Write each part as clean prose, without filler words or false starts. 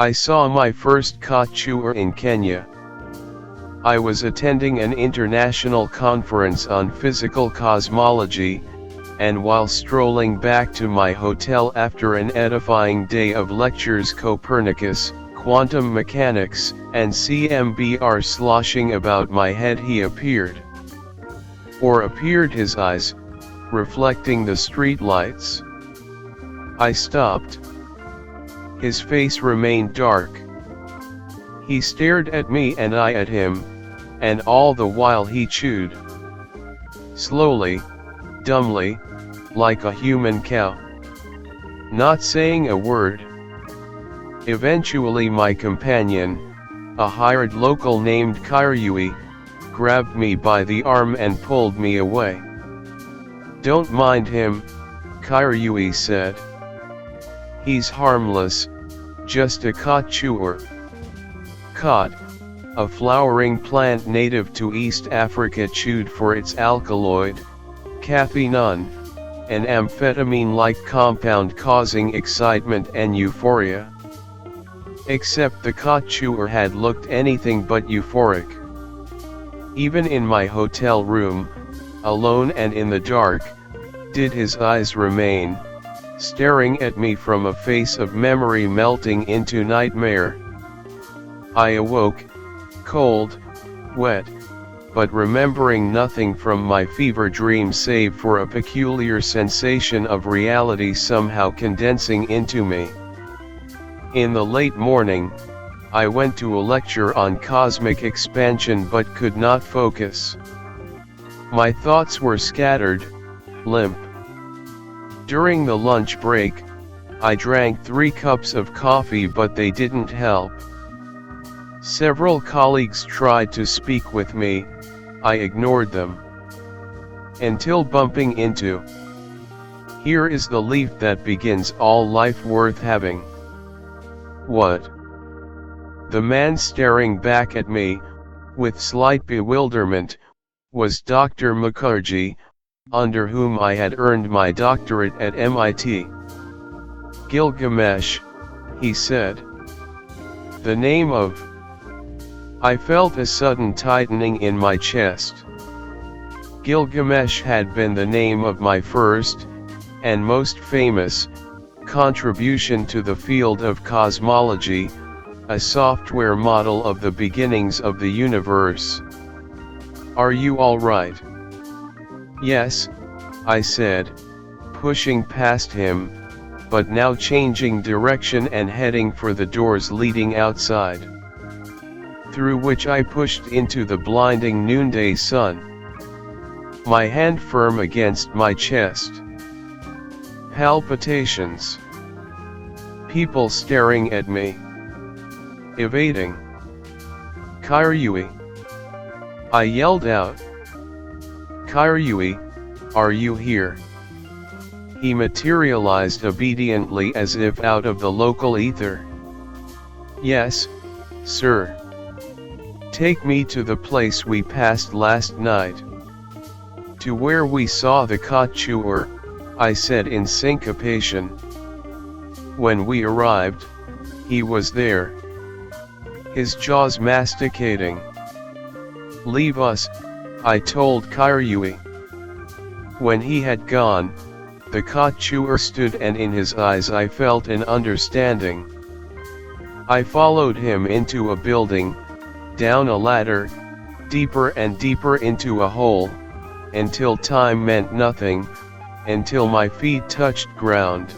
I saw my first Khat chewer in Kenya. I was attending an international conference on physical cosmology, and while strolling back to my hotel after an edifying day of lectures, Copernicus, quantum mechanics, and CMBR sloshing about my head, he appeared. Or appeared his eyes, reflecting the street lights. I stopped. His face remained dark. He stared at me and I at him, and all the while he chewed. Slowly, dumbly, like a human cow. Not saying a word. Eventually my companion, a hired local named Kairyui, grabbed me by the arm and pulled me away. "Don't mind him," Kairyui said. "He's harmless, just a Khat chewer." Khat, a flowering plant native to East Africa chewed for its alkaloid, caffeinone, an amphetamine-like compound causing excitement and euphoria. Except the Khat chewer had looked anything but euphoric. Even in my hotel room, alone and in the dark, did his eyes remain, staring at me from a face of memory melting into nightmare. I awoke, cold, wet, but remembering nothing from my fever dream save for a peculiar sensation of reality somehow condensing into me. In the late morning, I went to a lecture on cosmic expansion but could not focus. My thoughts were scattered, limp. During the lunch break, I drank 3 cups of coffee but they didn't help. Several colleagues tried to speak with me, I ignored them. Until bumping into. Here is the leaf that begins all life worth having. What? The man staring back at me, with slight bewilderment, was Dr. Mukherjee, under whom I had earned my doctorate at MIT. "Gilgamesh," he said. The name of. I felt a sudden tightening in my chest. Gilgamesh had been the name of my first, and most famous, contribution to the field of cosmology, a software model of the beginnings of the universe. "Are you all right?" "Yes," I said, pushing past him, but now changing direction and heading for the doors leading outside, through which I pushed into the blinding noonday sun. My hand firm against my chest. Palpitations. People staring at me. Evading. "Kairyui!" I yelled out. "Kairyui, are you here?" He materialized obediently as if out of the local ether. "Yes, sir." "Take me to the place we passed last night." "To where we saw the Khat chewer," I said in syncopation. When we arrived, he was there. His jaws masticating. "Leave us," I told Kairyui. When he had gone, the Khat chewer stood and in his eyes I felt an understanding. I followed him into a building, down a ladder, deeper and deeper into a hole, until time meant nothing, until my feet touched ground.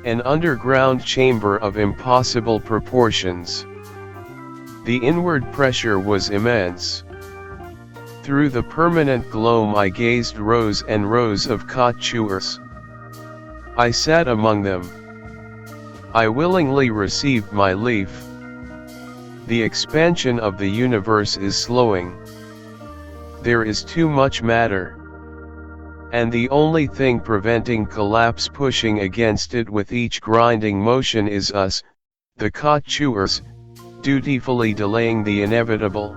An underground chamber of impossible proportions. The inward pressure was immense. Through the permanent gloam I gazed rows and rows of Khat chewers. I sat among them. I willingly received my leaf. The expansion of the universe is slowing. There is too much matter. And the only thing preventing collapse, pushing against it with each grinding motion, is us, the Khat chewers, dutifully delaying the inevitable.